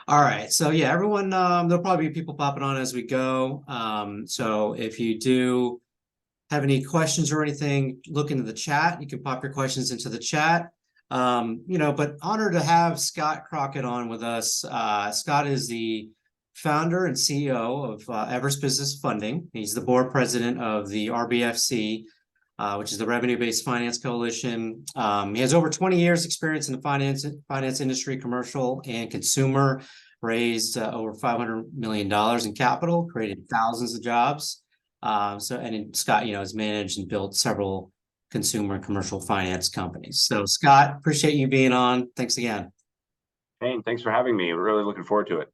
All right. So yeah, everyone, there'll probably be people popping on as we go. So if you do have any questions or anything, look into the chat. You can pop your questions into the chat. But honored to have Scott Crockett on with us. Scott is the founder and CEO of Everest Business Funding. He's the board president of the RBFC, which is the Revenue-Based Finance Coalition. He has over 20 years experience in the finance industry, commercial and consumer, raised over $500 million in capital, created thousands of jobs. Scott, has managed and built several consumer and commercial finance companies. So Scott, appreciate you being on. Thanks again. Hey, thanks for having me. We're really looking forward to it.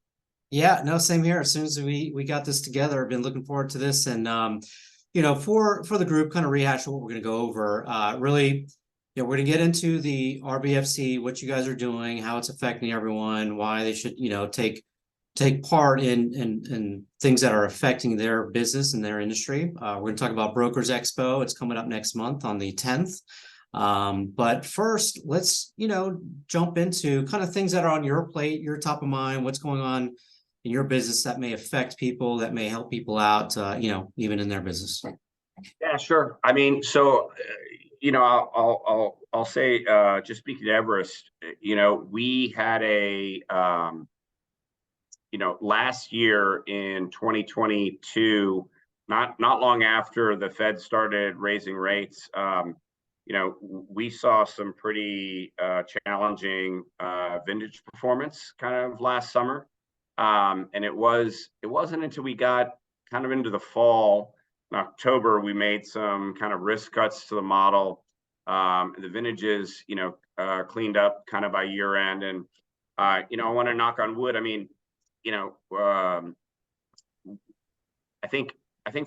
Yeah, no, same here. As soon as we got this together, I've been looking forward to this. And for the group, kind of rehash what we're going to go over. Really, we're going to get into the RBFC, what you guys are doing, how it's affecting everyone, why they should, take part in things that are affecting their business and their industry. We're going to talk about Brokers Expo. It's coming up next month on the 10th. But first, let's, jump into kind of things that are on your plate, your top of mind, what's going on in your business that may affect people, that may help people out, even in their business. Yeah, sure. I mean, so, I'll say, just speaking to Everest, we had last year in 2022, not long after the Fed started raising rates, we saw some pretty challenging vintage performance kind of last summer. And it wasn't until we got kind of into the fall, in October, we made some kind of risk cuts to the model. The vintages, cleaned up kind of by year end. And, I want to knock on wood. I mean, I think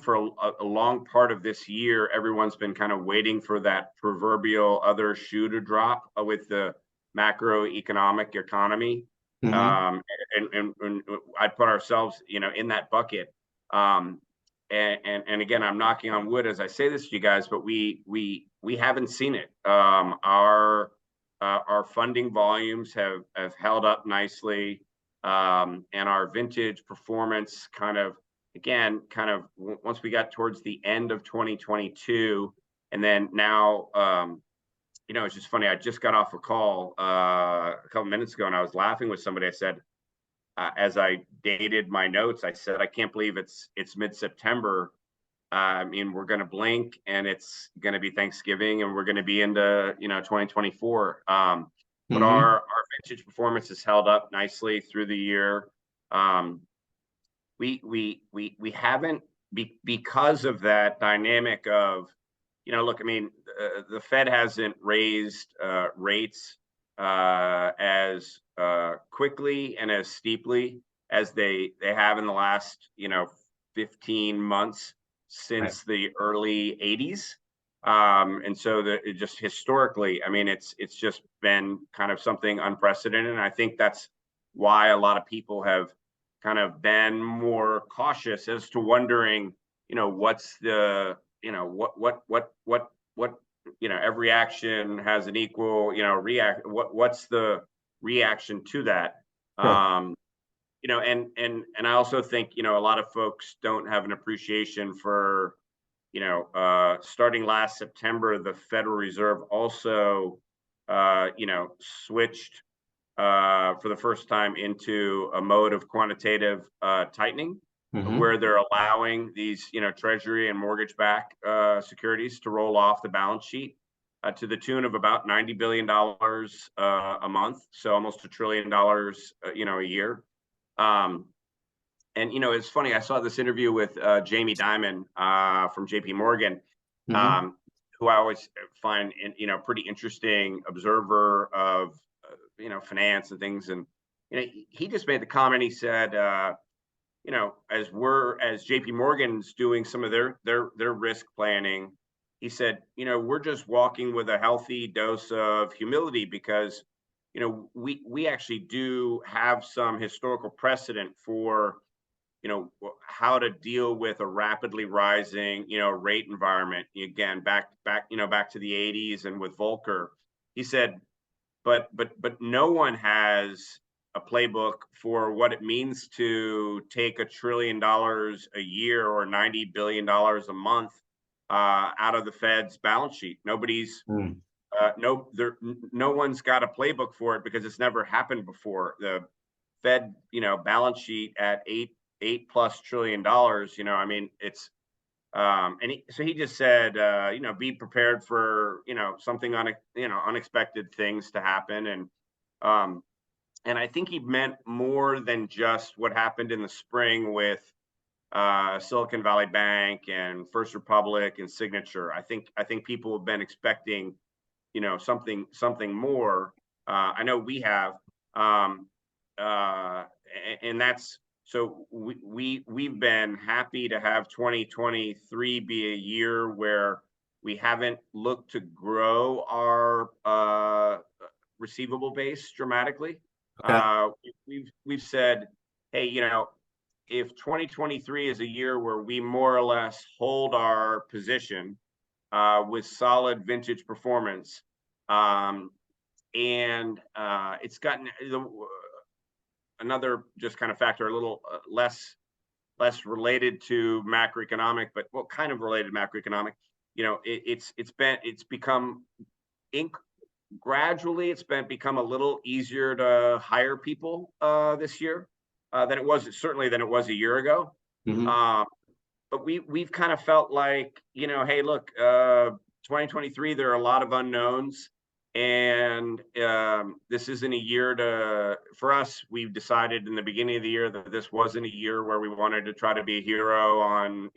for a long part of this year, everyone's been kind of waiting for that proverbial other shoe to drop with the macroeconomic economy. And I'd put ourselves, in that bucket. And again, I'm knocking on wood as I say this to you guys, but we haven't seen it. Our funding volumes have held up nicely. And our vintage performance once we got towards the end of 2022, and then now, it's just funny. I just got off a call a couple minutes ago, and I was laughing with somebody. I said, as I dated my notes, I said, I can't believe it's mid-September. I mean, we're going to blink, and it's going to be Thanksgiving, and we're going to be into 2024. But our vintage performance has held up nicely through the year. We haven't, because of that dynamic of, look, I mean, the Fed hasn't raised rates as quickly and as steeply as they have in the last 15 months since the early 80s. And so it just historically, I mean, it's just been kind of something unprecedented. And I think that's why a lot of people have kind of been more cautious as to wondering, what's the, every action has an equal, what's the reaction to that? Sure. And I also think, a lot of folks don't have an appreciation for, starting last September, the Federal Reserve also, switched for the first time into a mode of quantitative tightening, where they're allowing these, Treasury and mortgage-backed securities to roll off the balance sheet to the tune of about $90 billion a month, so almost $1 trillion, a year. And it's funny. I saw this interview with Jamie Dimon from JP Morgan, who I always find, pretty interesting observer of finance and things. And he just made the comment. He said, as JP Morgan's doing some of their risk planning, he said, we're just walking with a healthy dose of humility because we actually do have some historical precedent for how to deal with a rapidly rising rate environment. Again, back to the 80s and with Volcker. He said, but no one has a playbook for what it means to take $1 trillion a year or $90 billion a month out of the Fed's balance sheet. Nobody's no one's got a playbook for it because it's never happened before. The Fed, balance sheet at eight plus trillion dollars. I mean, it's so he just said, be prepared for something unexpected things to happen, and I think he meant more than just what happened in the spring with Silicon Valley Bank and First Republic and Signature. I think people have been expecting something more. I know we have, and that's so we've been happy to have 2023 be a year where we haven't looked to grow our receivable base dramatically. Okay. We've said, hey, if 2023 is a year where we more or less hold our position with solid vintage performance, and it's gotten another just kind of factor, a little less related to macroeconomic, but what kind of related macroeconomic? It's become gradually it's become a little easier to hire people this year than it was a year ago. But we've kind of felt like, hey, look, 2023, there are a lot of unknowns, and this isn't a year for us. We've decided in the beginning of the year that this wasn't a year where we wanted to try to be a hero on,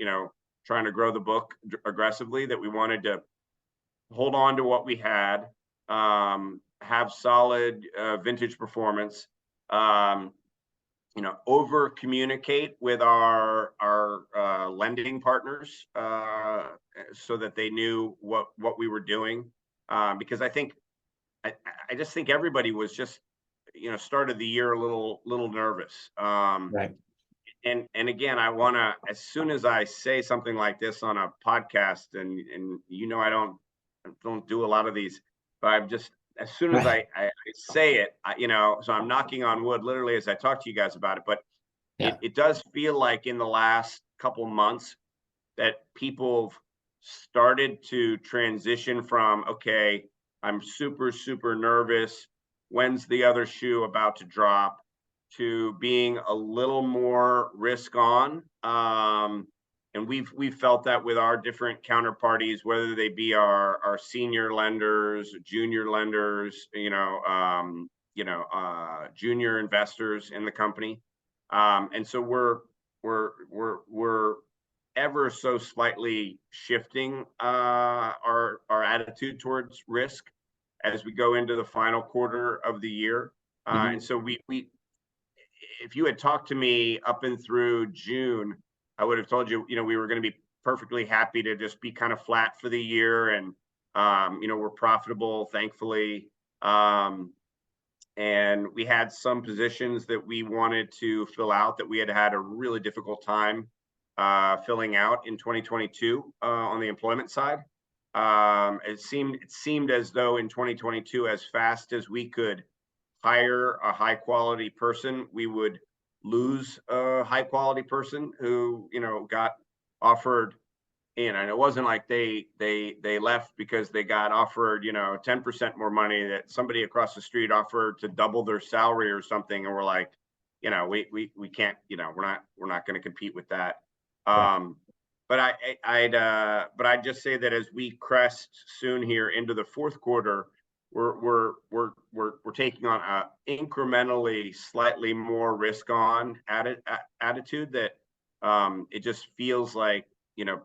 trying to grow the book aggressively, that we wanted to hold on to what we had, have solid vintage performance, over communicate with our lending partners so that they knew what we were doing, because I just think everybody was just started the year a little nervous, Right. and again, I want to, as soon as I say something like this on a podcast, and I don't do a lot of these, but I'm just, as soon as I say it, so I'm knocking on wood literally as I talk to you guys about it, but it does feel like in the last couple months that people started to transition from, okay, I'm super, super nervous, when's the other shoe about to drop, to being a little more risk on. And we've felt that with our different counterparties, whether they be our senior lenders, junior lenders, junior investors in the company, and so we're ever so slightly shifting our attitude towards risk as we go into the final quarter of the year, and so we if you had talked to me up and through June, I would have told you, we were going to be perfectly happy to just be kind of flat for the year. And, we're profitable, thankfully. And we had some positions that we wanted to fill out that we had a really difficult time filling out in 2022 on the employment side. It seemed as though in 2022, as fast as we could hire a high quality person, we would lose a high quality person who got offered in, and it wasn't like they left because they got offered 10% more money, that somebody across the street offered to double their salary or something, and we're like, we can't, we're not going to compete with that. But I'd just say that as we crest soon here into the fourth quarter, we're taking on a incrementally slightly more risk on attitude, that it just feels like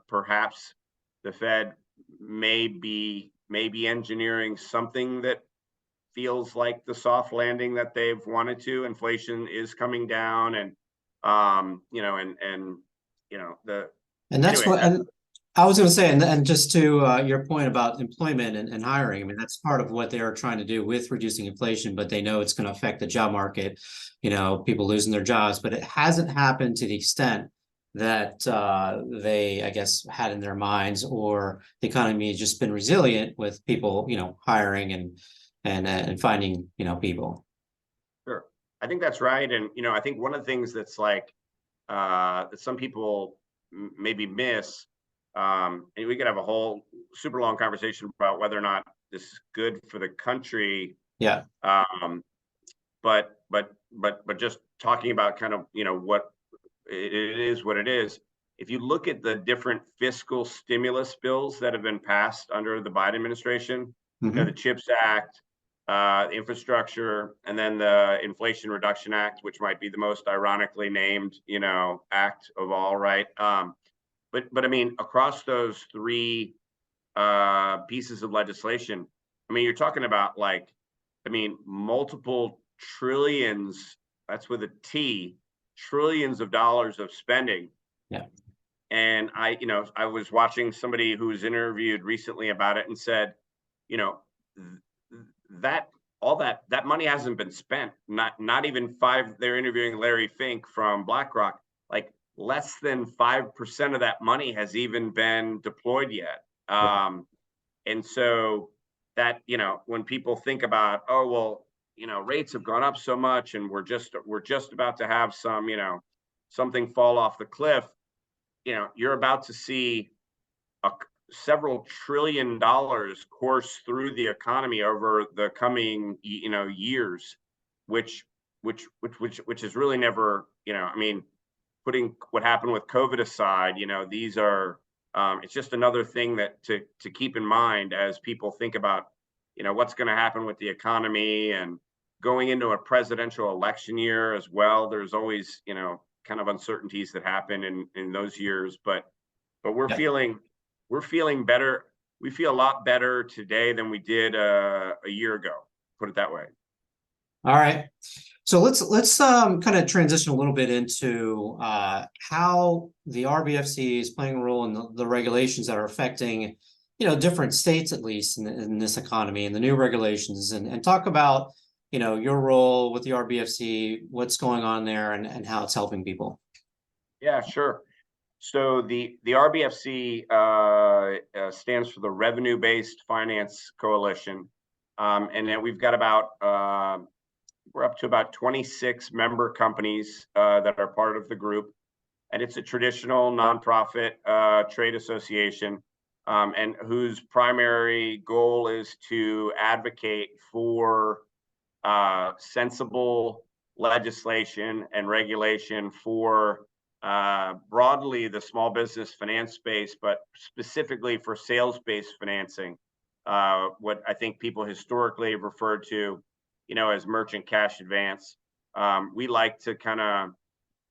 perhaps the Fed may be engineering something that feels like the soft landing that they've wanted to. Inflation is coming down, and that's anyway, what, and I was going to say, and just to your point about employment and hiring, I mean, that's part of what they are trying to do with reducing inflation, but they know it's going to affect the job market, people losing their jobs, but it hasn't happened to the extent that they, I guess, had in their minds, or the economy has just been resilient with people, hiring and finding, people. Sure. I think that's right. And, I think one of the things that's like, that some people maybe miss, and we could have a whole super long conversation about whether or not this is good for the country. Yeah. But just talking about kind of, what it is, what it is. If you look at the different fiscal stimulus bills that have been passed under the Biden administration, the CHIPS Act, infrastructure, and then the Inflation Reduction Act, which might be the most ironically named, act of all, right? But I mean, across those three pieces of legislation, I mean, you're talking about like, I mean, multiple trillions, that's with a T, trillions of dollars of spending. Yeah. And I was watching somebody who was interviewed recently about it and said, that all that money hasn't been spent. Not even five. They're interviewing Larry Fink from BlackRock. Like less than 5% of that money has even been deployed yet. And so that, when people think about, oh, well, rates have gone up so much and we're just about to have some, something fall off the cliff, you're about to see several $trillion course through the economy over the coming, years, which is really never, I mean, putting what happened with COVID aside, these are, it's just another thing that to keep in mind as people think about, what's going to happen with the economy and going into a presidential election year as well. There's always, kind of uncertainties that happen in those years, but we're feeling better. We feel a lot better today than we did a year ago. Put it that way. All right. So let's kind of transition a little bit into how the RBFC is playing a role in the regulations that are affecting, different states, at least in this economy and the new regulations, and talk about, your role with the RBFC, what's going on there and how it's helping people. Yeah, sure. So the RBFC stands for the Revenue Based Finance Coalition, and then we've got about we're up to about 26 member companies that are part of the group, and it's a traditional nonprofit trade association, and whose primary goal is to advocate for sensible legislation and regulation for broadly the small business finance space, but specifically for sales-based financing, what I think people historically have referred to, as merchant cash advance. We like to kind of,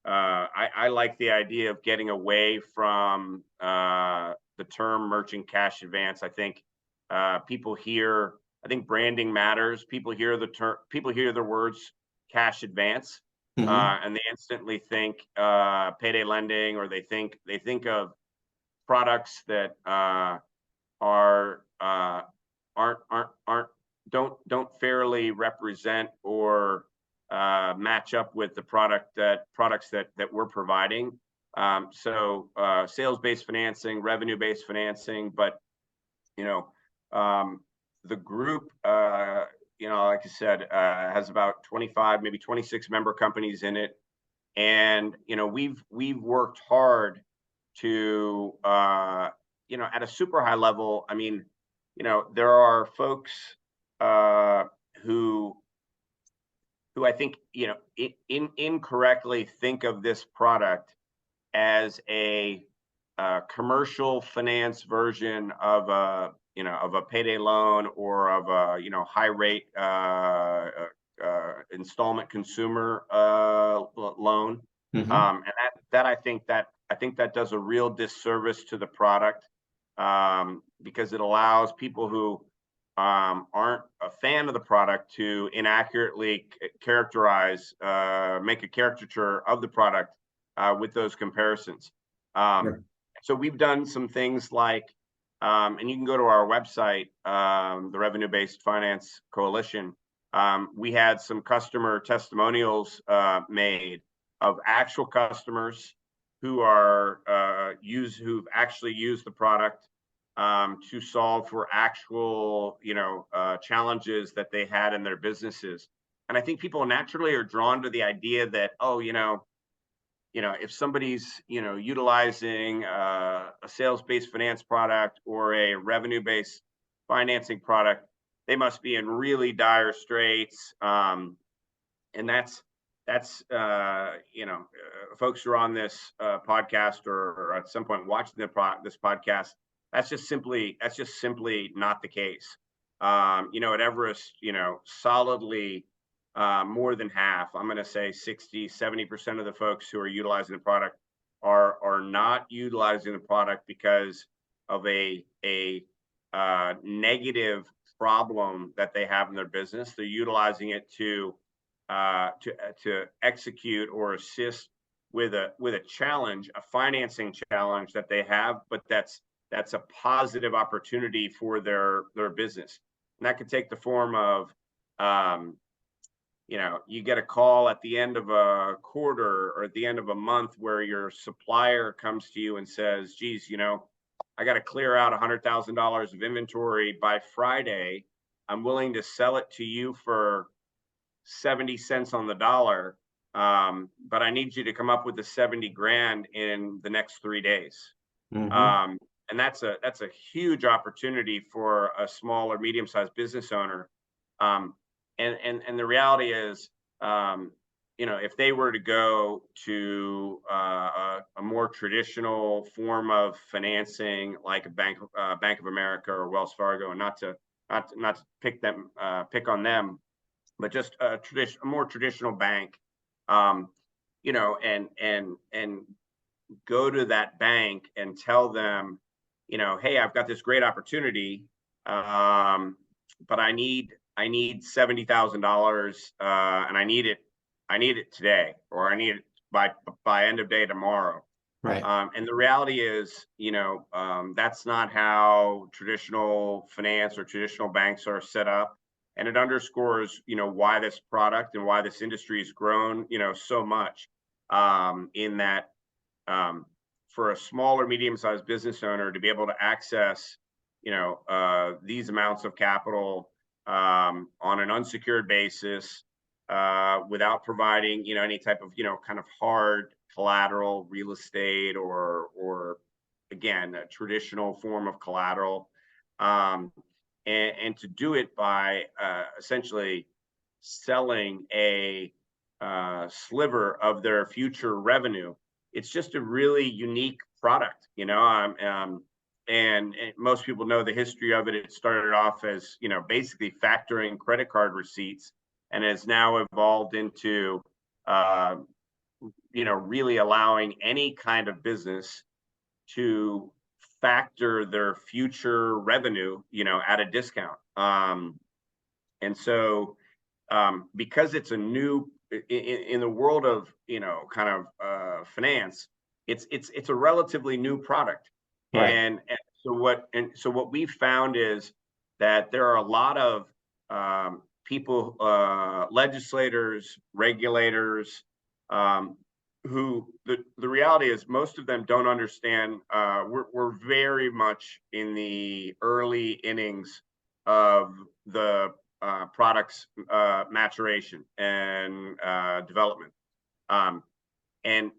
I like the idea of getting away from the term merchant cash advance. I think people hear, I think branding matters. People hear the term, people hear the words cash advance, and they instantly think payday lending, or they think of products that don't fairly represent or match up with the products that we're providing. So sales-based financing, revenue-based financing, but the group, like I said, has about 25, maybe 26 member companies in it, and we've worked hard to at a super high level. I mean, there are folks who I think incorrectly think of this product as a commercial finance version of a payday loan or of a high rate installment consumer loan, and I think that does a real disservice to the product, because it allows people who aren't a fan of the product to inaccurately characterize, make a caricature of the product with those comparisons. So we've done some things like, and you can go to our website, the Revenue Based Finance Coalition. We had some customer testimonials made of actual customers who are who've actually used the product to solve for actual challenges that they had in their businesses. I think people naturally are drawn to the idea that, oh, if somebody's, utilizing a sales-based finance product or a revenue-based financing product, they must be in really dire straits. And folks who are on this podcast or at some point watching this podcast, that's just simply not the case. At Everest, solidly more than half, I'm going to say 60-70% of the folks who are utilizing the product are not utilizing the product because of a negative problem that they have in their business. They're utilizing it to execute or assist with a challenge, a financing challenge that they have, but that's a positive opportunity for their business. And that could take the form of you get a call at the end of a quarter or at the end of a month where your supplier comes to you and says, geez, I got to clear out $100,000 of inventory by Friday. I'm willing to sell it to you for 70 cents on the dollar. But I need you to come up with the 70 grand in the next 3 days. Mm-hmm. And that's a huge opportunity for a small or medium-sized business owner. And the reality is, if they were to go to a more traditional form of financing, like a Bank of America or Wells Fargo, and not to pick on them, but just a more traditional bank, and go to that bank and tell them, hey, I've got this great opportunity, but I need $70,000, and I need it today, or I need it by end of day tomorrow. Right. And the reality is, that's not how traditional finance or traditional banks are set up. And it underscores, why this product and why this industry has grown, so much, in that, for a small or medium-sized business owner to be able to access, these amounts of capital on an unsecured basis, without providing, any type of, kind of hard collateral, real estate, or again, a traditional form of collateral, and to do it by essentially selling a sliver of their future revenue. It's just a really unique product, and most people know the history of it. It started off as, basically factoring credit card receipts, and has now evolved into, really allowing any kind of business to factor their future revenue, at a discount. And so, because it's a new in the world of, kind of finance, it's a relatively new product. Right. And so what we found is that there are a lot of people, legislators, regulators, who the reality is most of them don't understand. We're very much in the early innings of the product's maturation and development. And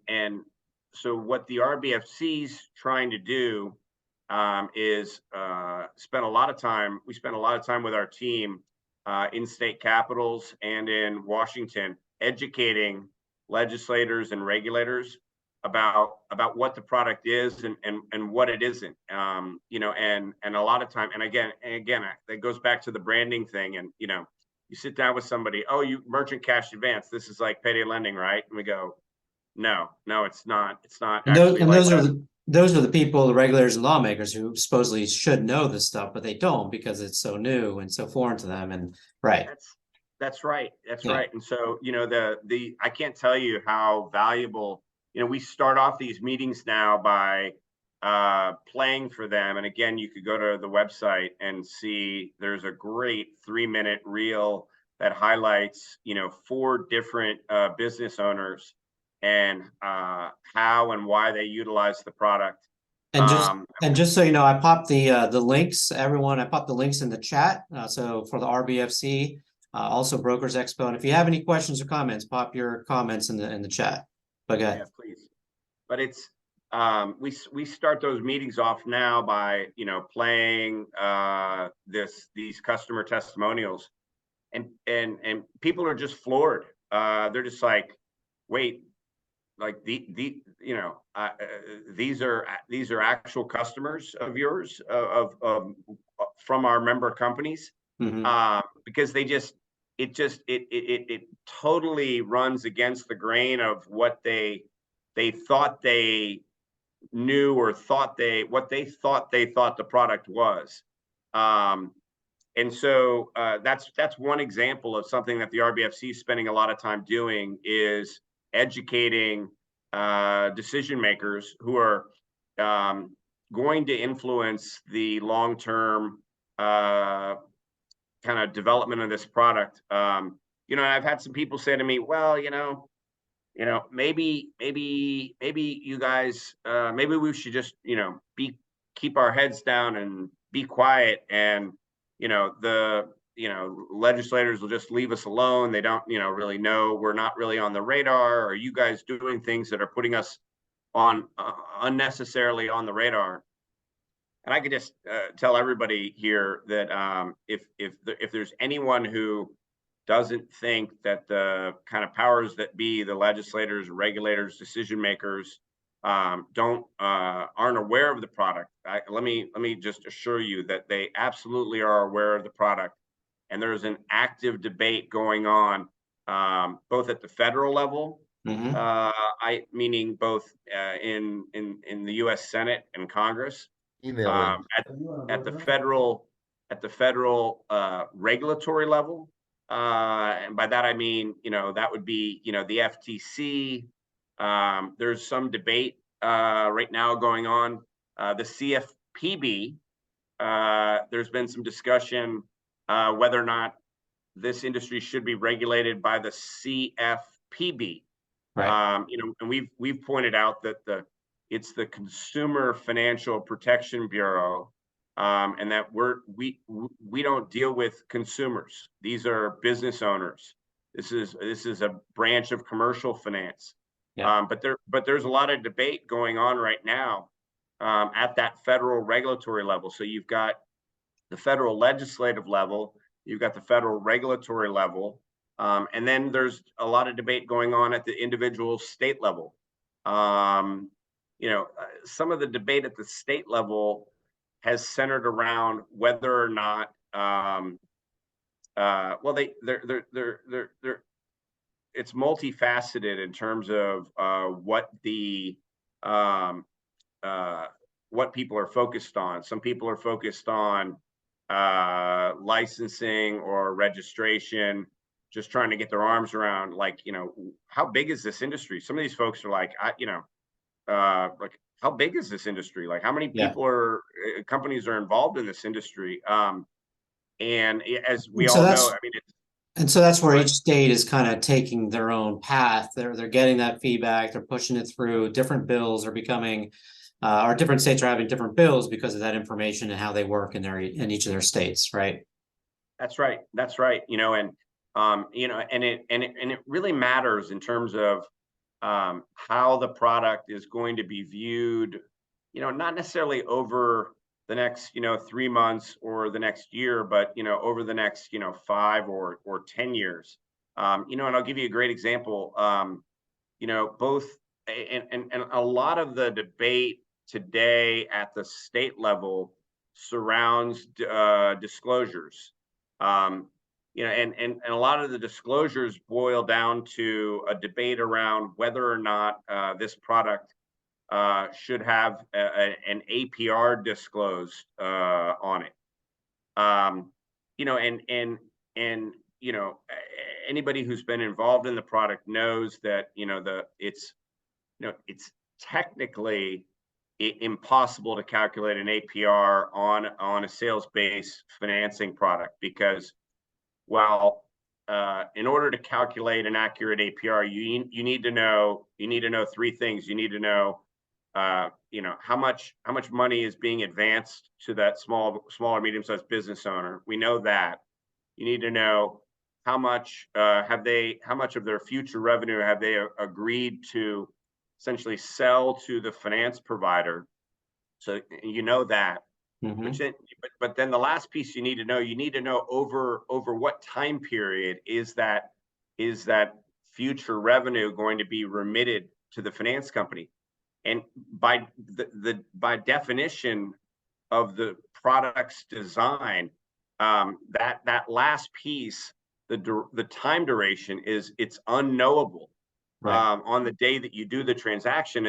so what the RBFC's trying to do is spend a lot of time. We spend a lot of time with our team in state capitals and in Washington, educating legislators and regulators about what the product is and what it isn't. And a lot of time, and again, that goes back to the branding thing. And you sit down with somebody, oh, you merchant cash advance, this is like payday lending, right? And we go, no, it's not. It's not. And actually those are the people, the regulators and lawmakers who supposedly should know this stuff, but they don't because it's so new and so foreign to them. And right. That's right. Right. And so, I can't tell you how valuable, we start off these meetings now by playing for them. And again, you could go to the website and see there's a great 3-minute reel that highlights, 4 different business owners and how and why they utilize the product. And just so you know, I popped the links, everyone. I popped the links in the chat. So for the RBFC, also Brokers Expo. And if you have any questions or comments, pop your comments in the chat. But go ahead. Yeah, please. But it's we start those meetings off now by playing these customer testimonials, and people are just floored. They're just like, wait, like these are actual customers of yours, of from our member companies. Because it totally runs against the grain of what they thought they knew, or thought they thought the product was. And so that's one example of something that the RBFC is spending a lot of time doing, is educating decision makers who are going to influence the long-term kind of development of this product. I've had some people say to me, well, maybe you guys, maybe we should just, keep our heads down and be quiet, and, the legislators will just leave us alone. They don't, really know. We're not really on the radar. Are you guys doing things that are putting us on unnecessarily on the radar? And I could just tell everybody here that if there's anyone who doesn't think that the kind of powers that be, the legislators, regulators, decision makers, aren't aware of the product, let me just assure you that they absolutely are aware of the product, and there's an active debate going on, both at the federal level, meaning both in the U.S. Senate and Congress, at the federal regulatory level, and by that I mean that would be the FTC. There's some debate right now going on. The CFPB. There's been some discussion whether or not this industry should be regulated by the CFPB. Right. And we've pointed out that it's the Consumer Financial Protection Bureau, and that we don't deal with consumers. These are business owners. This is a branch of commercial finance. Yeah. But there's a lot of debate going on right now at that federal regulatory level. So you've got the federal legislative level, you've got the federal regulatory level, and then there's a lot of debate going on at the individual state level. Some of the debate at the state level has centered around whether or not, it's multifaceted in terms of what people are focused on. Some people are focused on licensing or registration, just trying to get their arms around, like, how big is this industry? Some of these folks are like, like, how big is this industry? Like, how many people companies are involved in this industry? And as we all know, I mean, and so that's where each state is kind of taking their own path. They're getting that feedback. They're pushing it through. Different bills are becoming, or different states are having different bills because of that information and how they work in each of their states, right? That's right. That's right. And it really matters in terms of how the product is going to be viewed, not necessarily over the next, 3 months or the next year, but, over the next, 5 or 10 years. And I'll give you a great example. Both, and a lot of the debate today at the state level surrounds disclosures. And a lot of the disclosures boil down to a debate around whether or not this product should have an APR disclosed on it. Anybody who's been involved in the product knows that it's technically impossible to calculate an APR on a sales-based financing product, because while in order to calculate an accurate APR, you need to know 3 things. You need to know how much money is being advanced to that small or medium-sized business owner. We know that. You need to know how much how much of their future revenue have they agreed to essentially sell to the finance provider. So you know that. Mhm. But then the last piece you need to know over what time period is that future revenue going to be remitted to the finance company. And by by definition of the product's design, that last piece, the time duration it's unknowable Right. on the day that you do the transaction.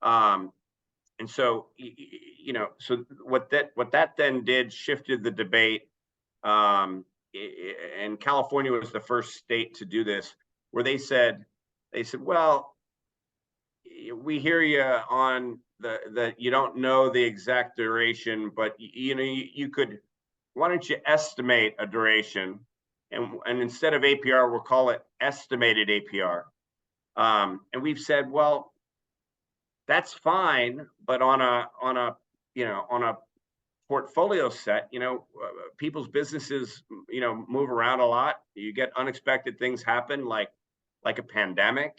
Um, and so you know, so what that then did shifted the debate. um and California was the first state to do this, where they said, well, we hear you on the you don't know the exact duration, but you know, you could, why don't you estimate a duration, and instead of APR we'll call it estimated APR. And we've said, well, that's fine, but on a you know, on a portfolio set, you know, people's businesses, you know, move around a lot. You get unexpected things happen, like a pandemic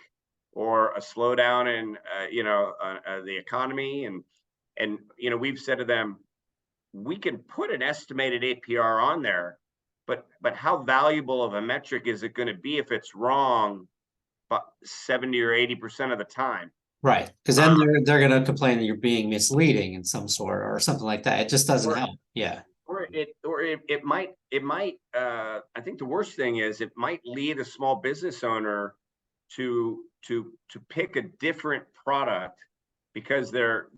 or a slowdown in you know, the economy. And you know, we've said to them, we can put an estimated APR on there, but how valuable of a metric is it going to be if it's wrong, but 70 or 80% of the time? Right. Because Um, then they're gonna complain that you're being misleading in some sort or something like that. It just doesn't or help. Yeah. it might I think the worst thing is it might lead a small business owner to pick a different product because they're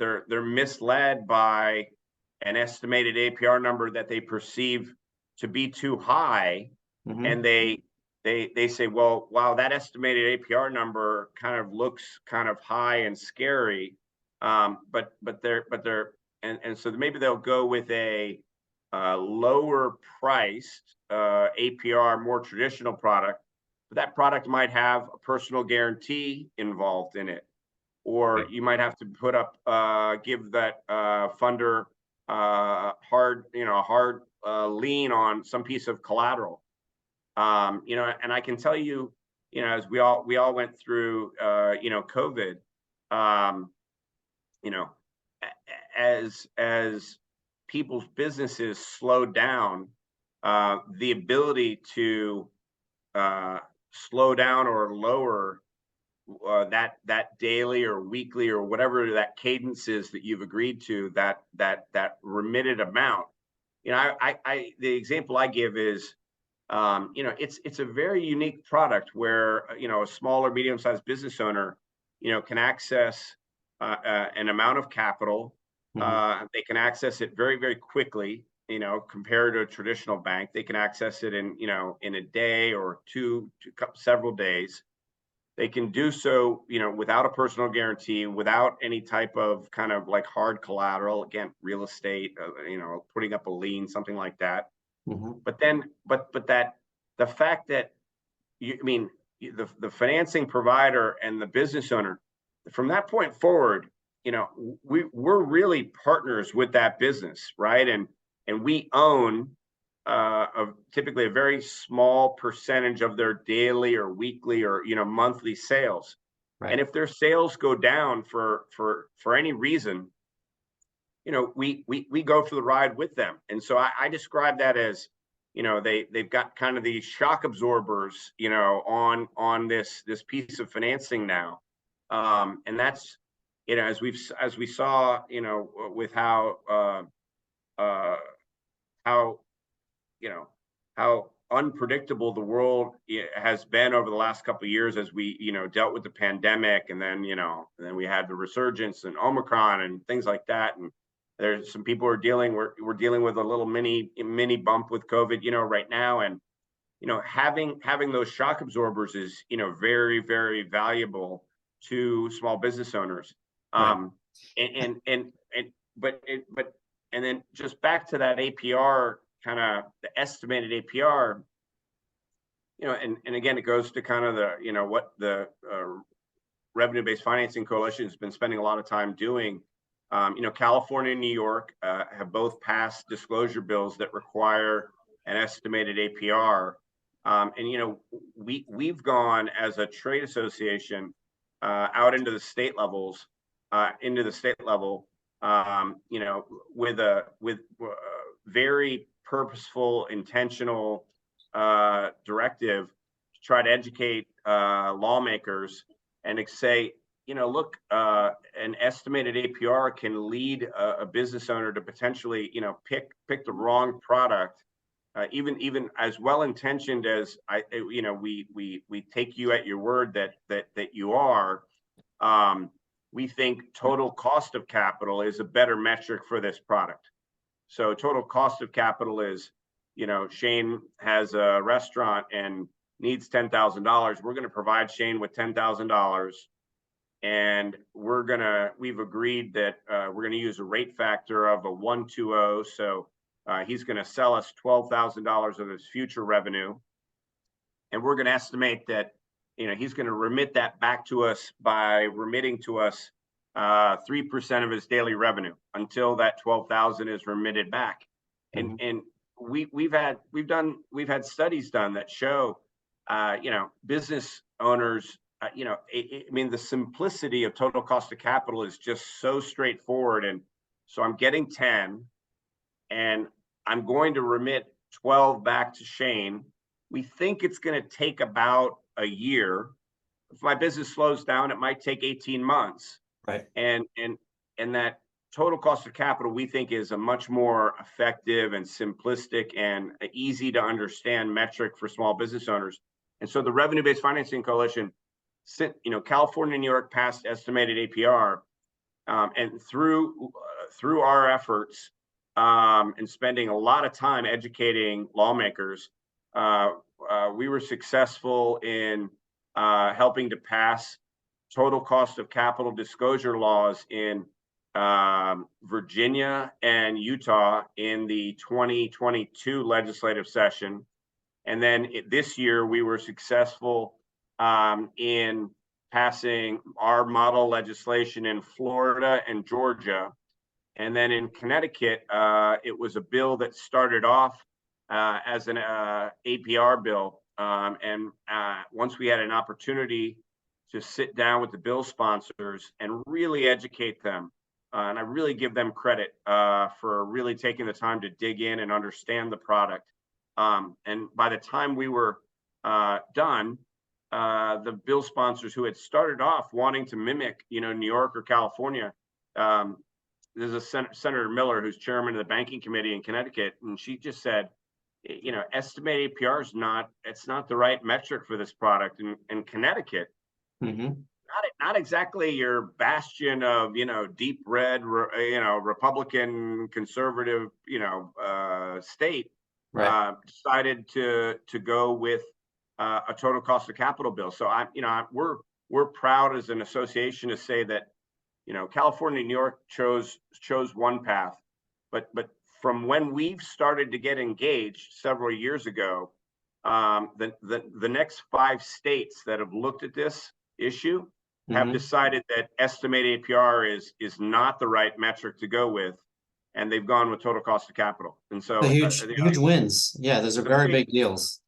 misled by an estimated APR number that they perceive to be too high. Mhm. And they say, well, wow, that estimated APR number kind of looks kind of high and scary. But they're and so maybe they'll go with a lower priced APR, more traditional product, but that product might have a personal guarantee involved in it, or Right. you might have to put up, give that funder hard, you know, hard lien on some piece of collateral. You know, and I can tell you, you know, as we all went through, you know, COVID, um, you know, as people's businesses slowed down, the ability to slow down or lower that daily or weekly or whatever that cadence is that you've agreed to, that remitted amount. You know, I the example I give is, you know, it's a very unique product where, you know, a small or medium-sized business owner, you know, can access an amount of capital. Mhm. They can access it very, very quickly. You know, compared to a traditional bank, they can access it in, you know, in a day or two, several days. They can do so, you know, without a personal guarantee, without any type of kind of like hard collateral. Again, real estate, you know, putting up a lien, something like that. Mhm. But then, but that the fact that you, I mean, the financing provider and the business owner, from that point forward, you know, we're really partners with that business, right? And we own typically a very small percentage of their daily or weekly or, you know, monthly sales. And Right. if their sales go down for any reason, you know, we go for the ride with them. And so I describe that as, you know, they've got kind of these shock absorbers, you know, on this piece of financing now. And that's, you know, as we saw, you know, with how, you know, how unpredictable the world has been over the last couple of years, as we, you know, dealt with the pandemic, and then, you know, and then we had the resurgence and Omicron and things like that. And there's some people who are we're dealing with a little mini bump with COVID, you know, right now. And, you know, having those shock absorbers is, you know, very, very valuable to small business owners. Right. Um, and but and then just back to that APR, kind of the estimated APR, you know, and again, it goes to kind of the, you know, what the revenue-based financing coalition has been spending a lot of time doing. You know, California and New York have both passed disclosure bills that require an estimated APR. And we've gone as a trade association out into the state levels, with a very purposeful, intentional directive to try to educate lawmakers and say, look, an estimated APR can lead a business owner to potentially, pick the wrong product. Even as well intentioned as we take you at your word that you are. We think total cost of capital is a better metric for this product. So total cost of capital is, Shane has a restaurant and needs $10,000. We're going to provide Shane with $10,000. And we've agreed that we're going to use a rate factor of a 120. So he's going to sell us $12,000 of his future revenue. And we're going to estimate that, he's going to remit that back to us by remitting to us 3% of his daily revenue until that 12,000 is remitted back. Mm-hmm. And we've had studies done that show, business owners, the simplicity of total cost of capital is just so straightforward. And so I'm getting 10 and I'm going to remit 12 back to Shane. We think it's going to take about a year. If my business slows down, it might take 18 months. Right. And that total cost of capital, we think, is a much more effective and simplistic and easy to understand metric for small business owners. And so the Revenue-Based Financing Coalition, California and New York passed estimated APR, and through our efforts and spending a lot of time educating lawmakers, we were successful in helping to pass total cost of capital disclosure laws in Virginia and Utah in the 2022 legislative session. And then this year, we were successful in passing our model legislation in Florida and Georgia. And then in Connecticut, it was a bill that started off as an APR bill. And once we had an opportunity to sit down with the bill sponsors and really educate them, and I really give them credit for really taking the time to dig in and understand the product. And by the time we were done, the bill sponsors who had started off wanting to mimic, New York or California, there's a Senator Miller who's chairman of the banking committee in Connecticut, and she just said, estimated APR is not the right metric for this product in Connecticut. Mm-hmm. Not exactly your bastion of, deep red, Republican conservative, state. Right. Decided to go with a total cost of capital bill. So we're proud as an association to say that, California and New York chose one path, but from when we've started to get engaged several years ago, the next 5 states that have looked at this issue have mm-hmm. decided that estimated APR is not the right metric to go with, and they've gone with total cost of capital. And so huge wins. Yeah, those are very big deals.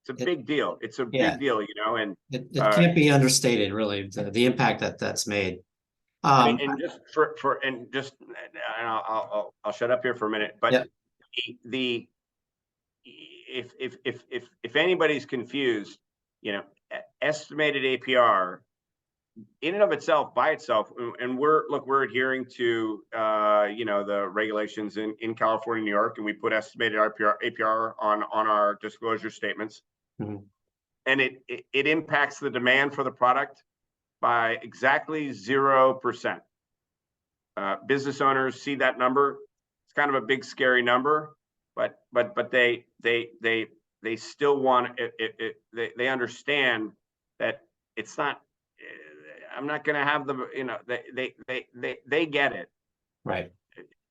It's a big deal. It's a big deal, and it can't be understated, really, the impact that's made. And I'll shut up here for a minute. But if anybody's confused, estimated APR in and of itself, by itself, and we're adhering to the regulations in California, New York, and we put estimated APR on our disclosure statements, mm-hmm. and it impacts the demand for the product by exactly 0%. Business owners see that number. It's kind of a big, scary number, but they still want it. They understand that it's not. I'm not going to have them. They get it. Right.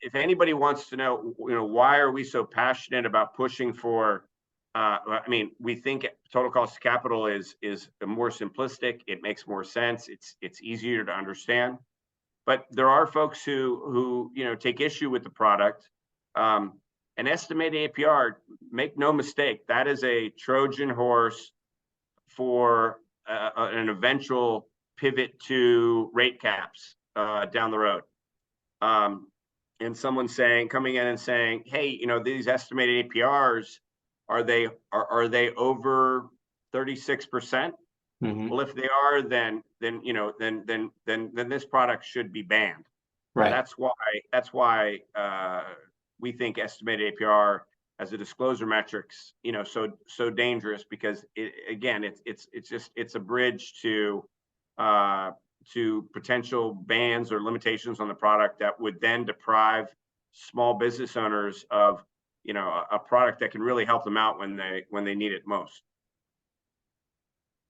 If anybody wants to know, why are we so passionate about pushing for? We think total cost of capital is more simplistic. It makes more sense. It's easier to understand. But there are folks who take issue with the product. an estimated APR, make no mistake, that is a Trojan horse for an eventual pivot to rate caps down the road. And someone coming in and saying, hey, you know, these estimated APRs, are they over 36%? Mhm. Well, if they are, then you know, then this product should be banned. Right. That's why we think estimated APR as a disclosure metrics, you know, so dangerous, because it's a bridge to potential bans or limitations on the product that would then deprive small business owners of, you know, a product that can really help them out when they need it most.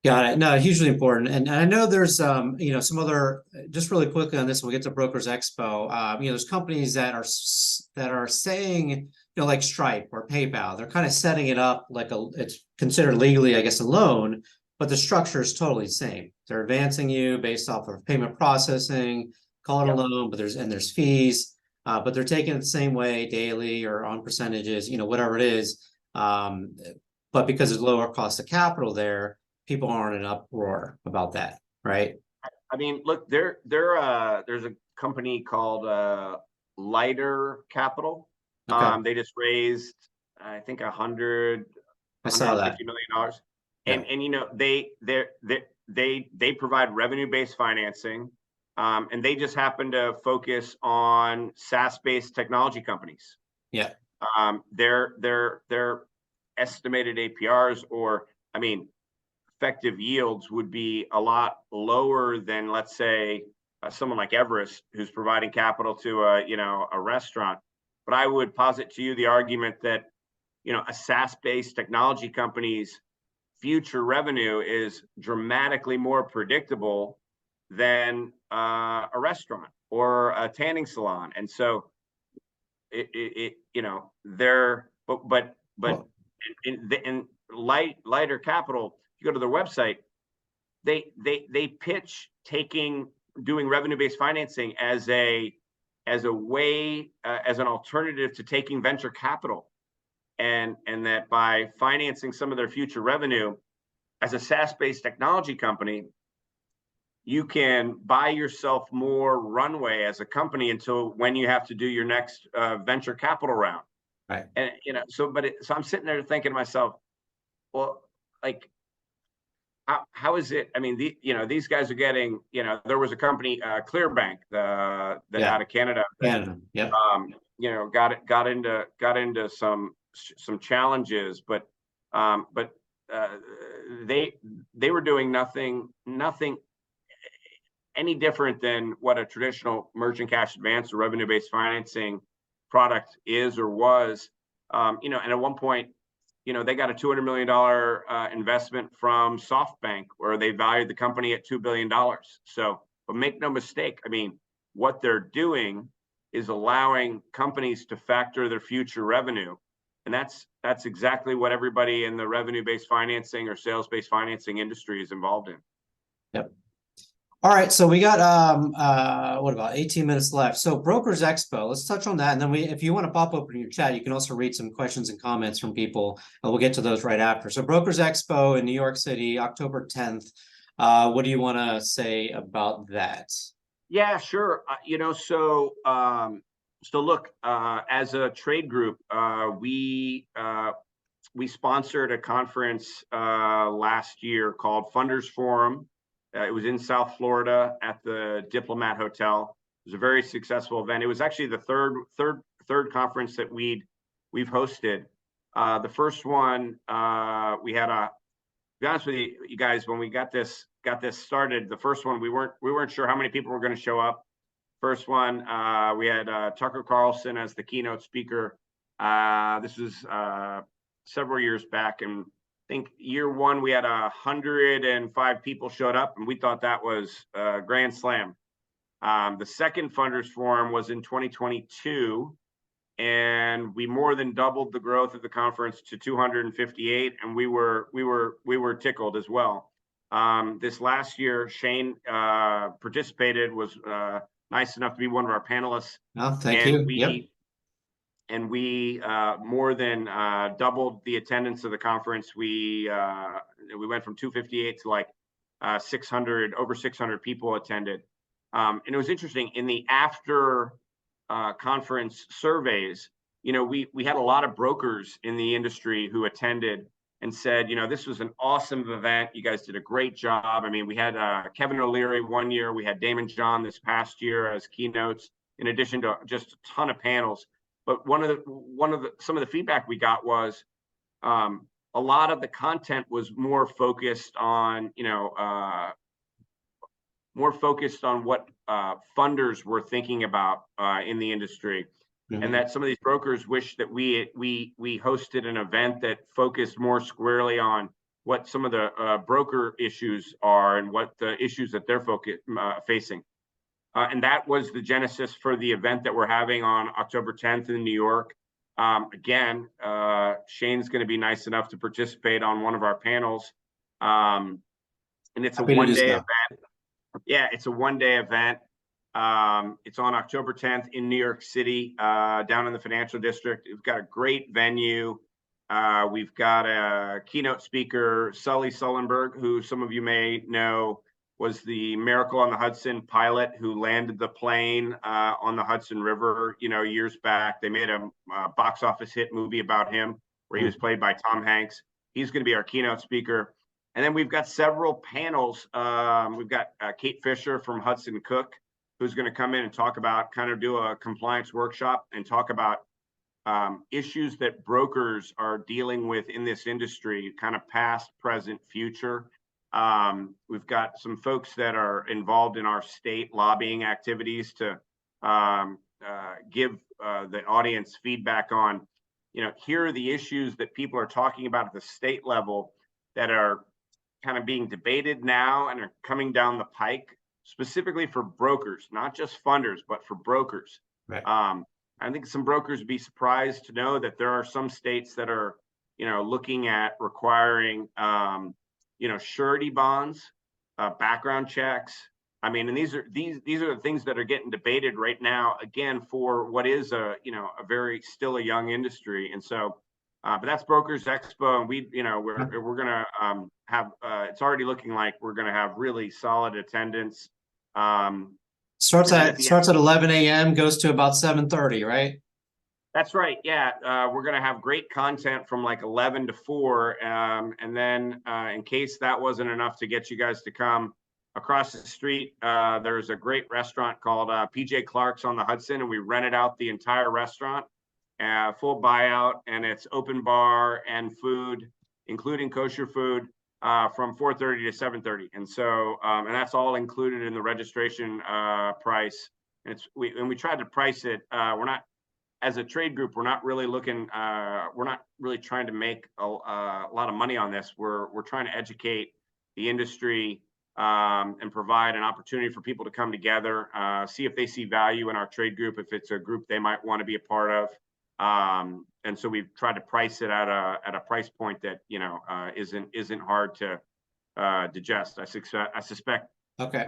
Got it. No, hugely important. And I know there's you know, some other, just really quickly on this, we'll get to Brokers Expo. You know, there's companies that are saying, you know, like Stripe or PayPal, they're kind of setting it up like it's considered legally, I guess, a loan, but the structure is totally the same. They're advancing you based off of payment processing, call it a loan, but there's fees, but they're taking it the same way daily or on percentages, you know, whatever it is. But because there's lower cost of capital there, people aren't in uproar about that, right? I mean, look, there's a company called Lighter Capital. Okay. They just raised, I think, $150 million. Yeah. And you know, they provide revenue-based financing, and they just happen to focus on SaaS-based technology companies. Yeah. Their estimated APRs, or I mean, effective yields, would be a lot lower than, let's say, someone like Everest, who's providing capital to a restaurant. But I would posit to you the argument that, you know, a SaaS-based technology company's future revenue is dramatically more predictable than a restaurant or a tanning salon. And so you know, they're but Well, in Lighter Capital, you go to their website, they pitch doing revenue-based financing as a way, as an alternative to taking venture capital, and that by financing some of their future revenue as a SaaS-based technology company, you can buy yourself more runway as a company until when you have to do your next venture capital round. right. And you know, so I'm sitting there thinking to myself, well, like, how is it? I mean, these guys are getting, you know, there was a company, Clearbank, out of Canada, Canada. Yep. you know, got into some challenges, but they were doing nothing any different than what a traditional merchant cash advance or revenue-based financing product is or was. You know, and at one point, you know, they got a $200 million investment from SoftBank, where they valued the company at $2 billion. So, but make no mistake, I mean, what they're doing is allowing companies to factor their future revenue. And that's exactly what everybody in the revenue-based financing or sales-based financing industry is involved in. Yep. All right, so we got what, about 18 minutes left. So Brokers Expo, let's touch on that. And then if you want to pop open your chat, you can also read some questions and comments from people, and we'll get to those right after. So Brokers Expo in New York City, October 10th. What do you want to say about that? Yeah, sure. You know, so look, as a trade group, we sponsored a conference last year called Funders Forum. It was in South Florida at the Diplomat Hotel. It was a very successful event. It was actually the third conference that we've hosted. The first one, we had to be honest with you guys, when we got this started, the first one, we weren't sure how many people were going to show up. First one, we had Tucker Carlson as the keynote speaker. This was several years back, and I think year one we had 105 people showed up, and we thought that was a grand slam. The second Funders Forum was in 2022, and we more than doubled the growth of the conference to 258, and we were tickled as well. This last year, Shane participated, was nice enough to be one of our panelists. Oh, thank you. and we more than doubled the attendance of the conference. We went from 258 to like 600, over 600 people attended. And it was interesting in the after conference surveys, we had a lot of brokers in the industry who attended and said, this was an awesome event. You guys did a great job. I mean, we had Kevin O'Leary one year, we had Damon John this past year as keynotes, in addition to just a ton of panels. But some of the feedback we got was a lot of the content was more focused on what funders were thinking about in the industry. Mm-hmm. And that some of these brokers wish that we hosted an event that focused more squarely on what some of the broker issues are and what the issues that they're facing. And that was the genesis for the event that we're having on October 10th in New York. Again, Shane's going to be nice enough to participate on one of our panels. And it's a one-day event. Yeah, it's a one-day event. It's on October 10th in New York City, down in the financial district. We've got a great venue. We've got a keynote speaker, Sully Sullenberg, who some of you may know was the Miracle on the Hudson pilot who landed the plane on the Hudson River, years back. They made a box office hit movie about him where he was played by Tom Hanks. He's going to be our keynote speaker. And then we've got several panels. We've got Kate Fisher from Hudson Cook, who's going to come in and talk about, do a compliance workshop and talk about issues that brokers are dealing with in this industry, past, present, future. We've got some folks that are involved in our state lobbying activities to give the audience feedback on, here are the issues that people are talking about at the state level that are being debated now and are coming down the pike, specifically for brokers, not just funders, but for brokers. Right. I think some brokers would be surprised to know that there are some states that are, looking at requiring, surety bonds, background checks. I mean, and these are the things that are getting debated right now, again, for what is a still a young industry. And so, but that's Brokers Expo, and we're gonna have. It's already looking like we're gonna have really solid attendance. Starts at 11 a.m. goes to about 7:30, right? That's right. Yeah, we're gonna have great content from like 11 to 4, and then in case that wasn't enough to get you guys to come, across the street there's a great restaurant called PJ Clark's on the Hudson, and we rented out the entire restaurant. Full buyout, and it's open bar and food, including kosher food, from 4:30 to 7:30, and so and that's all included in the registration price. And we tried to price it. We're not, as a trade group, we're not really looking. We're not really trying to make a lot of money on this. We're trying to educate the industry and provide an opportunity for people to come together, see if they see value in our trade group, if it's a group they might want to be a part of. And so we've tried to price it at a price point that isn't hard to digest. I suspect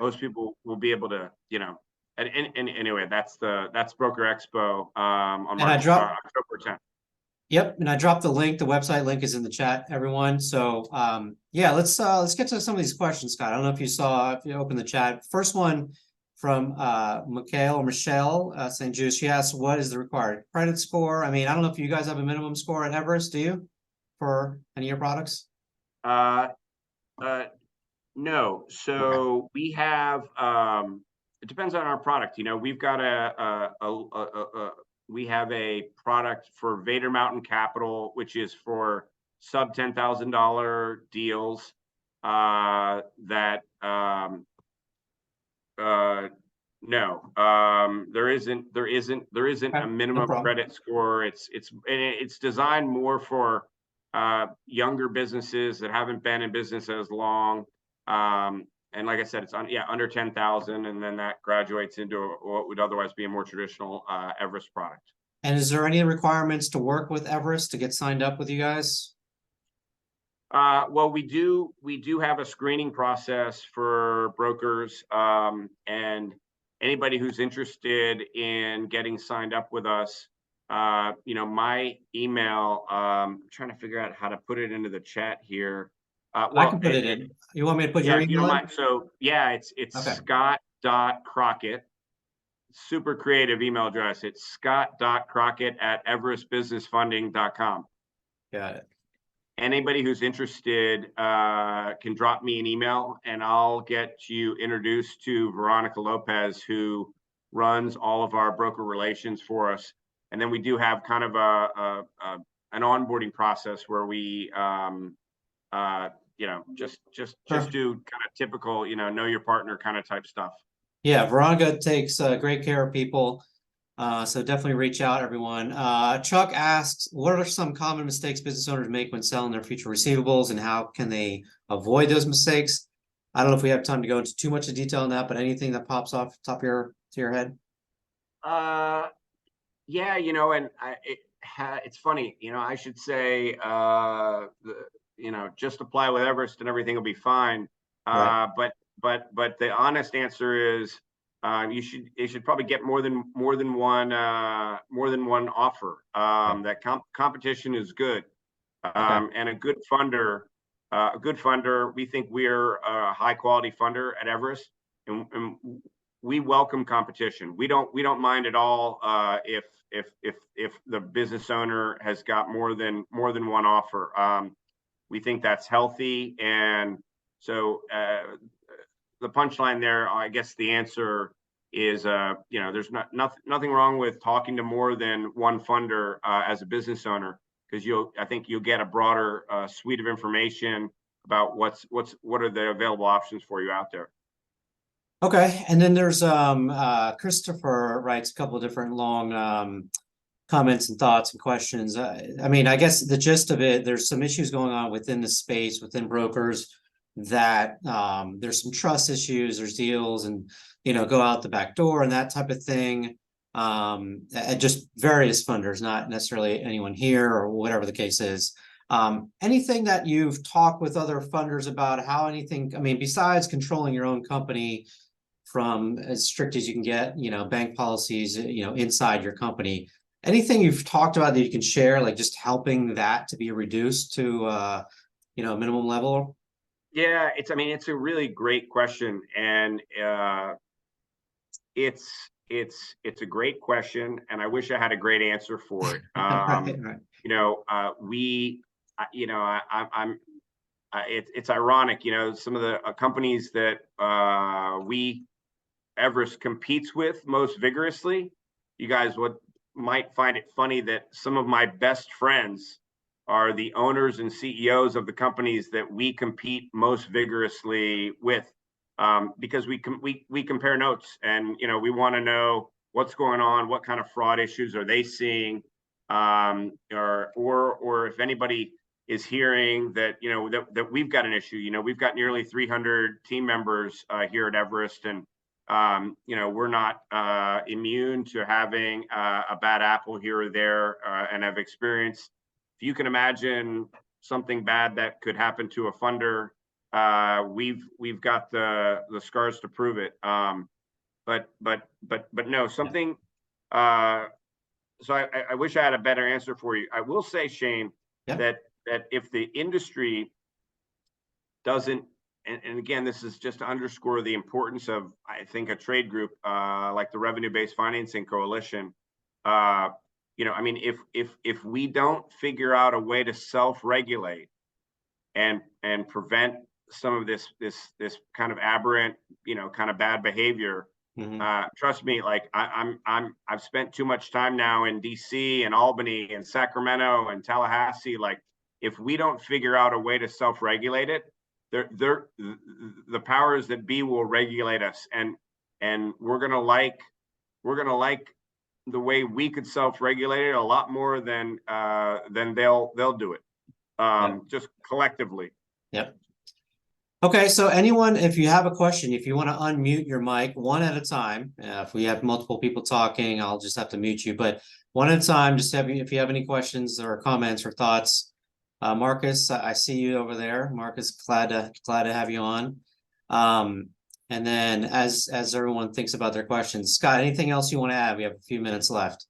most people will be able to and anyway, that's Broker Expo on October 10th. Yep, and I dropped the link. The website link is in the chat, everyone. So yeah, let's get to some of these questions, Scott. I don't know if you opened the chat. First one from Michelle St. Jude. She asks, what is the required credit score? I mean, I don't know if you guys have a minimum score at Everest, do you, for any of your products? No. So we have, it depends on our product. We've got we have a product for Vader Mountain Capital, which is for sub $10,000 deals that no, there isn't a minimum credit score. It's designed more for younger businesses that haven't been in business as long. And like I said, it's under 10,000, and then that graduates into what would otherwise be a more traditional Everest product. And is there any requirements to work with Everest to get signed up with you guys? Well, we do have a screening process for brokers, and anybody who's interested in getting signed up with us my email, I'm trying to figure out how to put it into the chat here. I can put it in. You want me to put Yeah, your if you don't email in? mind. So yeah, it's Okay, Scott.Crockett, super creative email address. It's Scott.Crockett at everestbusinessfunding.com. got it. Anybody who's interested can drop me an email, and I'll get you introduced to Veronica Lopez, who runs all of our broker relations for us. And then we do have kind of an onboarding process where we just Perfect. do kind of typical, know your partner kind of type stuff. Yeah, Veronica takes great care of people. So definitely reach out, everyone. Chuck asks, what are some common mistakes business owners make when selling their future receivables, and how can they avoid those mistakes? I don't know if we have time to go into too much of detail on that, but anything that pops off the top of your head? Yeah, it's funny, I should say, just apply with Everest and everything will be fine. Right. But the honest answer is, you should probably get more than one offer. Right. That competition is good, Okay. and a good funder. We think we're a high quality funder at Everest, and we welcome competition. We don't mind at all if the business owner has got more than one offer. We think that's healthy, and so the punchline there, I guess the answer is, there's nothing wrong with talking to more than one funder as a business owner, because I think you'll get a broader suite of information about what are the available options for you out there. Okay. And then there's Christopher writes a couple of different long comments and thoughts and questions. I mean, I guess the gist of it, there's some issues going on within the space, within brokers, that there's some trust issues, there's deals, and go out the back door and that type of thing. And just various funders, not necessarily anyone here or whatever the case is. Anything that you've talked with other funders about, how anything, I mean, besides controlling your own company from as strict as you can get, bank policies, inside your company, anything you've talked about that you can share, like just helping that to be reduced to minimum level? Yeah, it's a really great question, and it's a great question, and I wish I had a great answer for it. Right, right. It's ironic, some of the companies that Everest competes with most vigorously. You guys might find it funny that some of my best friends are the owners and CEOs of the companies that we compete most vigorously with, because we compare notes, and we want to know what's going on, what kind of fraud issues are they seeing, or if anybody is hearing that that we've got an issue. We've got nearly 300 team members here at Everest, and we're not immune to having a bad apple here or there, and have experienced. If you can imagine something bad that could happen to a funder, we've got the scars to prove it. But no, something. So I wish I had a better answer for you. I will say, Shane, Yeah. that if the industry doesn't, and again, this is just to underscore the importance of, I think, a trade group like the Revenue-Based Financing Coalition. If we don't figure out a way to self-regulate and prevent some of this kind of aberrant, kind of bad behavior, trust me, like I've spent too much time now in DC and Albany and Sacramento and Tallahassee. Like, if we don't figure out a way to self-regulate it, the powers that be will regulate us, and we're gonna like the way we could self-regulate it a lot more than they'll do it, just collectively. Yep. Okay, so anyone, if you have a question, if you want to unmute your mic one at a time, if we have multiple people talking, I'll just have to mute you, but one at a time, just if you have any questions or comments or thoughts. Marcus, I see you over there. Marcus, glad to have you on. And then as everyone thinks about their questions, Scott, anything else you want to add? We have a few minutes left.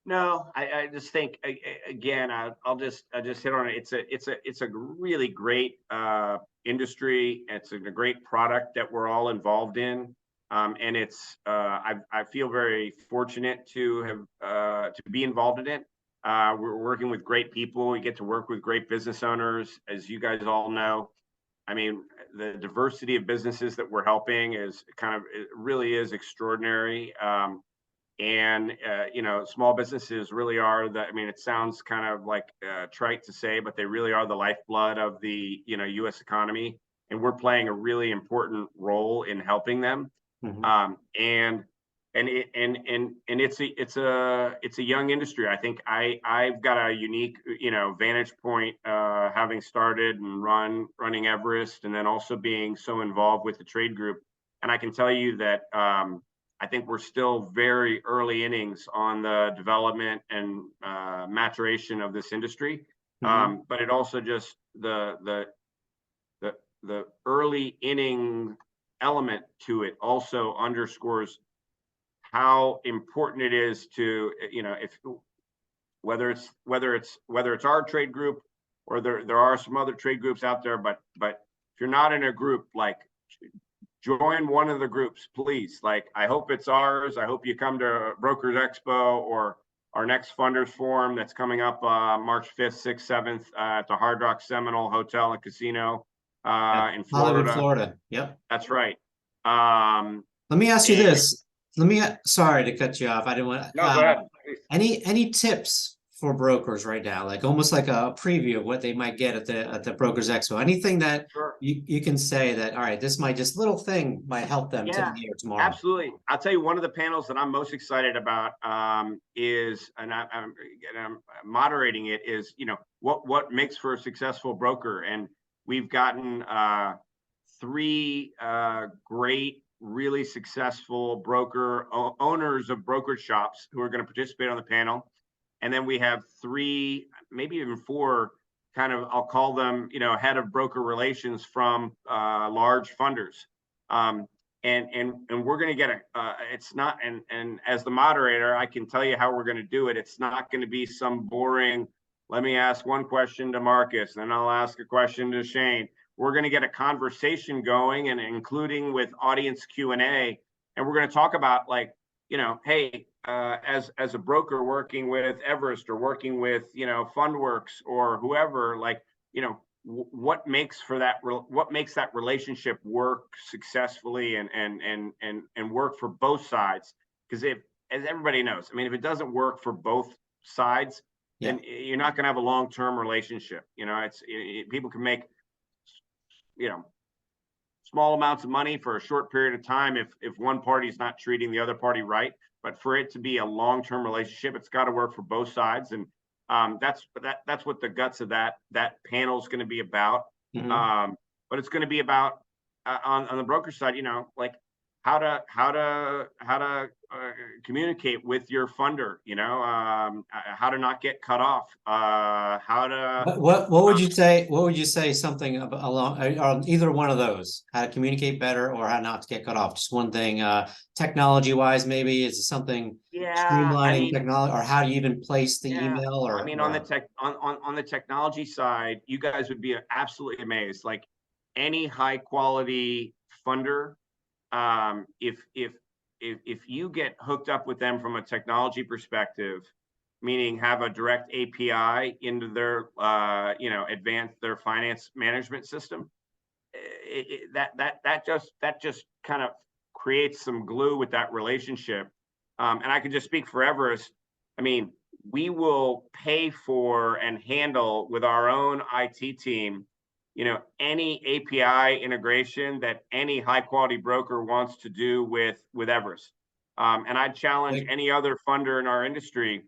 No, I just think again, I'll just hit on it. It's a really great industry. It's a great product that we're all involved in, and I feel very fortunate to have to be involved in it. We're working with great people. We get to work with great business owners, as you guys all know. I mean, the diversity of businesses that we're helping is it really is extraordinary. And you know, small businesses really are I mean, it sounds kind of like trite to say, but they really are the lifeblood of the, you know, U.S. economy, and we're playing a really important role in helping them. Mhm. And it's a young industry. I think I've got a unique, you know, vantage point, having started and running Everest, and then also being so involved with the trade group. And I can tell you that I think we're still very early innings on the development and maturation of this industry. Mhm. But it also just the early inning element to it also underscores how important it is to, you know, if whether it's our trade group, or there are some other trade groups out there, but if you're not in a group, like, join one of the groups, please. Like, I hope it's ours. I hope you come to Brokers Expo or our next funders forum that's coming up March 5th, 6th, 7th at the Hard Rock Seminole Hotel and Casino Yeah. in Hollywood, Florida. Florida. Yep. That's right. Um, Let me ask you and this. Let me, sorry to cut you off. I didn't want, no, go ahead. Please. any tips for brokers right now? Like almost like a preview of what they might get at the Brokers Expo. Anything that Sure. you can say that, all right, this might just little thing might help them Yeah, today or tomorrow. absolutely. I'll tell you, one of the panels that I'm most excited about is, and I'm moderating it, is, you know, what makes for a successful broker. And we've gotten three great, really successful owners of brokerage shops who are going to participate on the panel. And then we have three, maybe even four, kind of, I'll call them, you know, head of broker relations from large funders. Um, and we're going to get it's not, and as the moderator, I can tell you how we're going to do it. It's not going to be some boring, let me ask one question to Marcus, then I'll ask a question to Shane. We're going to get a conversation going, and including with audience Q&A. And we're going to talk about, like, you know, hey, as a broker working with Everest or working with, you know, Fundworks or whoever, like, you know, what makes that relationship work successfully and work for both sides. Because if, as everybody knows, I mean, if it doesn't work for both sides, Yeah. then you're not going to have a long-term relationship. You know, people can make, you know, small amounts of money for a short period of time if one party is not treating the other party right. But for it to be a long-term relationship, it's got to work for both sides. And that's what the guts of that panel is going to be about. Mhm. But it's going to be about on the broker side, you know, like how to communicate with your funder, you know, how to not get cut off, how to What would you say? What would you say something along or either one of those? How to communicate better or how not to get cut off? Just one thing, technology wise, maybe is it something yeah, I streamlining mean, technology, or how do you even place the yeah, email I mean, on the or on the technology side, you guys would be absolutely amazed. Like, any high quality funder, if you get hooked up with them from a technology perspective, meaning have a direct API into their you know, advanced their finance management system, that just kind of creates some glue with that relationship. And I can just speak for Everest. I mean, we will pay for and handle with our own IT team, you know, any API integration that any high quality broker wants to do with Everest. And I'd challenge like, any other funder in our industry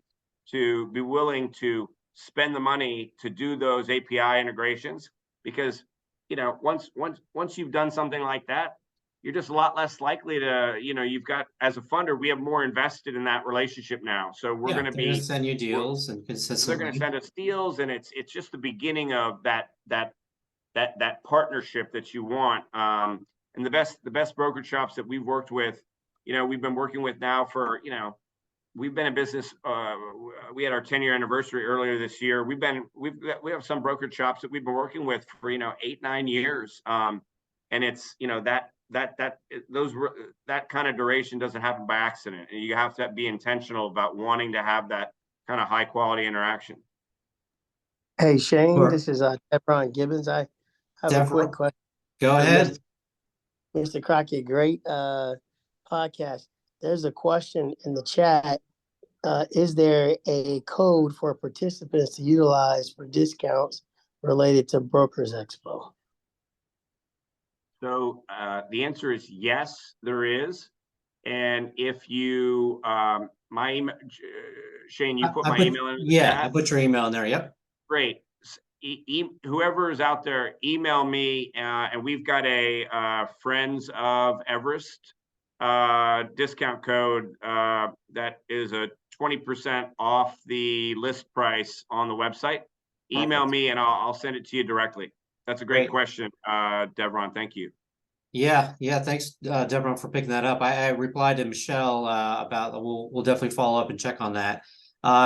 to be willing to spend the money to do those API integrations, because, you know, once you've done something like that, you're just a lot less likely to, you know, you've got, as a funder, we have more invested in that relationship now. So we're yeah, going to they're gonna be, send you we're, deals and they're going to consistently. send us deals, and it's just the beginning of that partnership that you want. And the best brokerage shops that we've worked with, you know, we've been working with now for, you know, we've been in business. We had our 10-year anniversary earlier this year. We have some brokerage shops that we've been working with for 8, 9 years. And it's that kind of duration doesn't happen by accident. You have to be intentional about wanting to have that kind of high quality interaction. Hey Shane, Sure. this is Deborah Gibbons. I have a quick question. Go ahead. Mr. Crockett, great podcast. There's a question in the chat. Is there a code for participants to utilize for discounts related to Brokers Expo? So the answer is yes, there is. And if you, my email, Shane, you put my email in the chat? I put your email in there. Yep. Great. Whoever is out there, email me, and we've got a Friends of Everest discount code that is a 20% off the list price on the website. Email me and I'll send it to you directly. That's a great question, Devron. Thank you. Yeah. Thanks, Deborah, for picking that up. I replied to Michelle about we'll definitely follow up and check on that.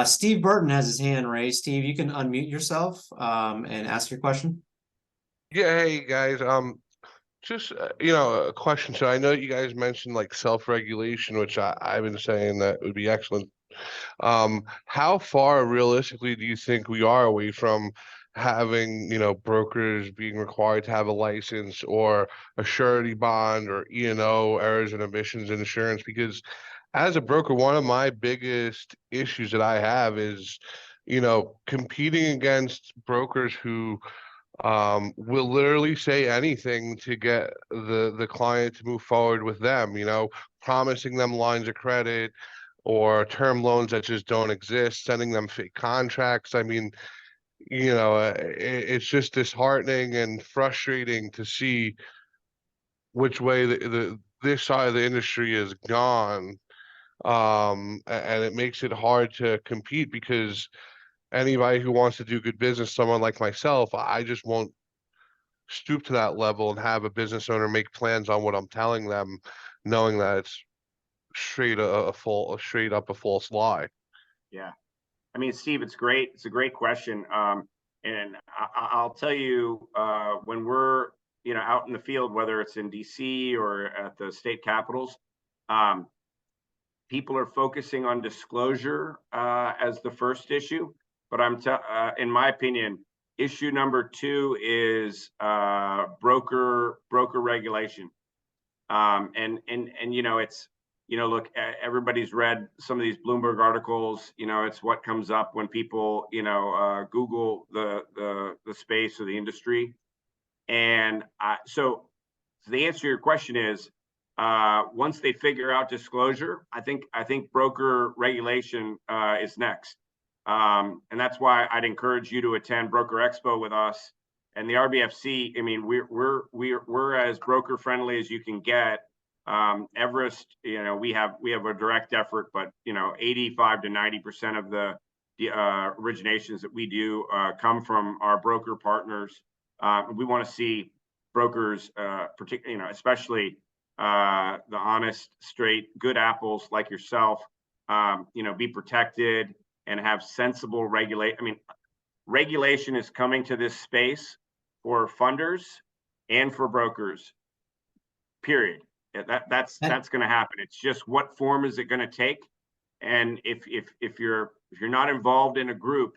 Steve Burton has his hand raised. Steve, you can unmute yourself and ask your question. Yeah, hey guys. Just a question. So I know you guys mentioned like self-regulation, which I've been saying that would be excellent. How far realistically do you think we are away from having, brokers being required to have a license or a surety bond or E&O, errors and omissions insurance? Because as a broker, one of my biggest issues that I have is, competing against brokers who will literally say anything to get the client to move forward with them, promising them lines of credit or term loans that just don't exist, sending them fake contracts. I mean, it's just disheartening and frustrating to see which way this side of the industry has gone. And it makes it hard to compete because anybody who wants to do good business, someone like myself, I just won't stoop to that level and have a business owner make plans on what I'm telling them, knowing that it's straight up a false lie. Yeah. I mean, Steve, it's great. It's a great question. And I'll tell you, when we're, out in the field, whether it's in DC or at the state capitals, people are focusing on disclosure as the first issue. But in my opinion, issue number 2 is broker regulation. And it's, look, everybody's read some of these Bloomberg articles. It's what comes up when people, Google the space or the industry. And so the answer to your question is, once they figure out disclosure, I think broker regulation is next. And that's why I'd encourage you to attend Broker Expo with us and the RBFC. I mean, we're as broker friendly as you can get. Everest, we have a direct effort, but 85 to 90% of the originations that we do come from our broker partners. We want to see brokers, particularly, especially the honest, straight, good apples like yourself, be protected and have sensible regulation is coming to this space for funders and for brokers, period. That's going to happen. It's just what form is it going to take? And if you're not involved in a group,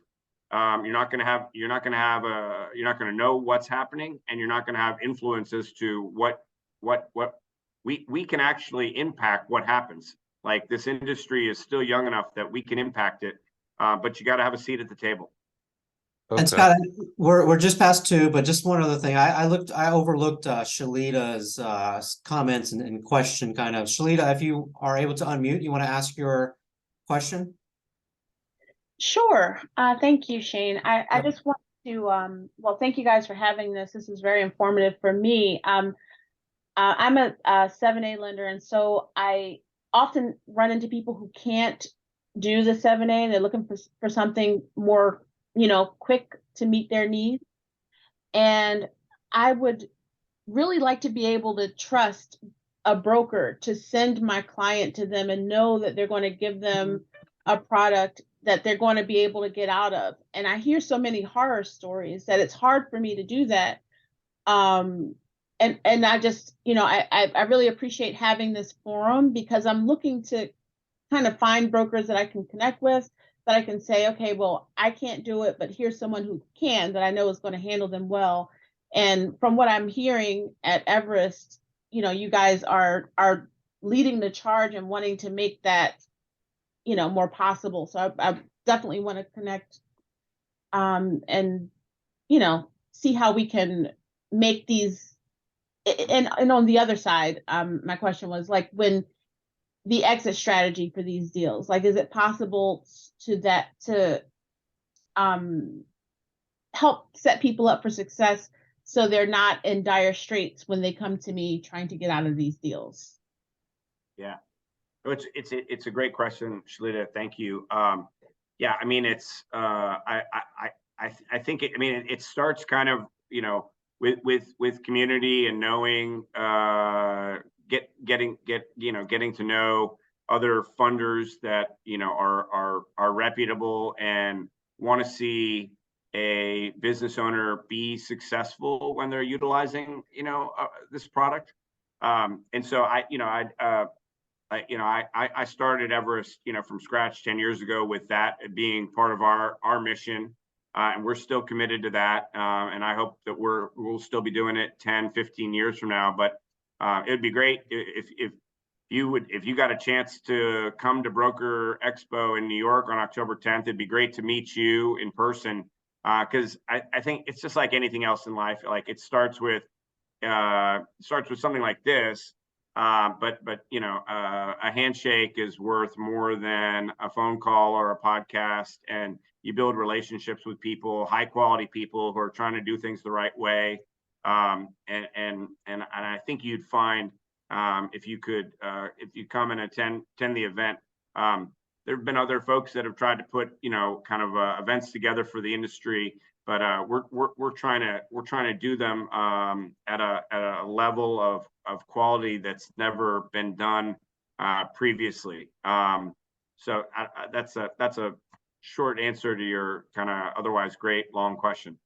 you're not going to know what's happening, and you're not going to have influence as to what we can actually impact what happens. Like, this industry is still young enough that we can impact it, but you got to have a seat at the table. Okay. And Scott, we're just past 2, but just one other thing. I overlooked Shalita's comments and question kind of. Shalita, if you are able to unmute, you want to ask your question? Sure. Thank you, Shane. I just want to, thank you guys for having this. This is very informative for me. I'm a 7A lender, and so I often run into people who can't do the 7A. They're looking for something more, quick to meet their needs. And I would really like to be able to trust a broker to send my client to them and know that they're going to give them a product that they're going to be able to get out of. And I hear so many horror stories that it's hard for me to do that. And I just, I really appreciate having this forum, because I'm looking to kind of find brokers that I can connect with, that I can say, okay, well, I can't do it, but here's someone who can, that I know is going to handle them well. And from what I'm hearing at Everest, you guys are leading the charge and wanting to make that, more possible. So I definitely want to connect, and, see how we can make these. And on the other side, my question was, like, when the exit strategy for these deals, like, is it possible to help set people up for success, so they're not in dire straits when they come to me trying to get out of these deals? Yeah, it's a great question, Shalita. Thank you. Yeah, I mean, it's I think it starts kind of, with community and knowing, getting to know other funders that are reputable and want to see a business owner be successful when they're utilizing this product. And so I started Everest from scratch 10 years ago, with that being part of our mission. And we're still committed to that. And I hope that we'll still be doing it 10, 15 years from now. But it would be great if you got a chance to come to Broker Expo in New York on October 10th. It'd be great to meet you in person, because I think it's just like anything else in life. Like, it starts with something like this. But a handshake is worth more than a phone call or a podcast, and you build relationships with people, high quality people who are trying to do things the right way. And I think you'd find, if you come and attend the event, there have been other folks that have tried to put kind of events together for the industry, but we're trying to do them at a level of quality that's never been done previously. So that's a short answer to your kind of otherwise great long question.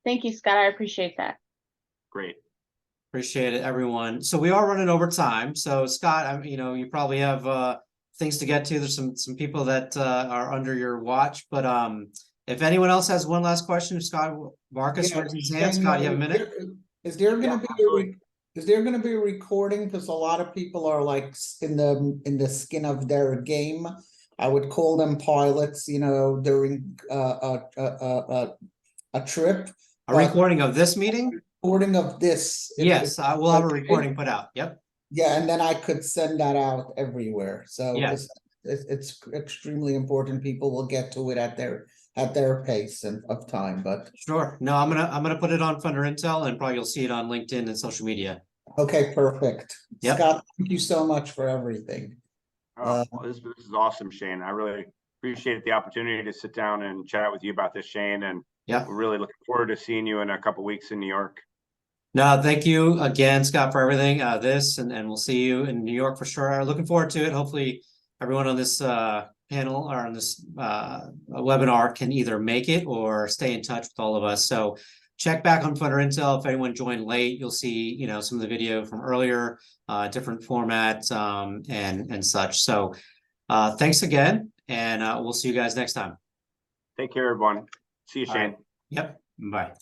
Thank you, Scott. I appreciate that. Great. Appreciate it, everyone. So we are running over time. So Scott, you probably have things to get to. There's some people that are under your watch, but if anyone else has one last question, Scott Marcus raised his hand. Scott, you have a minute? Is there going to absolutely. is there going to be a recording? Because a lot of people are like in the skin of their game. I would call them pilots, during a trip. A recording of this meeting? Recording of this. Yes, I will have a okay. recording put out. Yep. Yeah, and then I could send that out everywhere. So Yes. it's extremely important. People will get to it at their pace and of time. But Sure. No, I'm gonna put it on Funder Intel, and probably you'll see it on LinkedIn and social media. okay, perfect. Yep. Scott, thank you so much for everything. Well, this is awesome, Shane. I really appreciate the opportunity to sit down and chat with you about this, Shane. And Yeah. we're really looking forward to seeing you in a couple weeks in New York. No, thank you again, Scott, for everything. And we'll see you in New York for sure. Looking forward to it. Hopefully, everyone on this panel or on this webinar can either make it or stay in touch with all of us. So check back on Funder Intel. If anyone joined late, you'll see some of the video from earlier, different formats and such. So thanks again, and we'll see you guys next time. Take care, everyone. See you, Shane. Yep. Bye.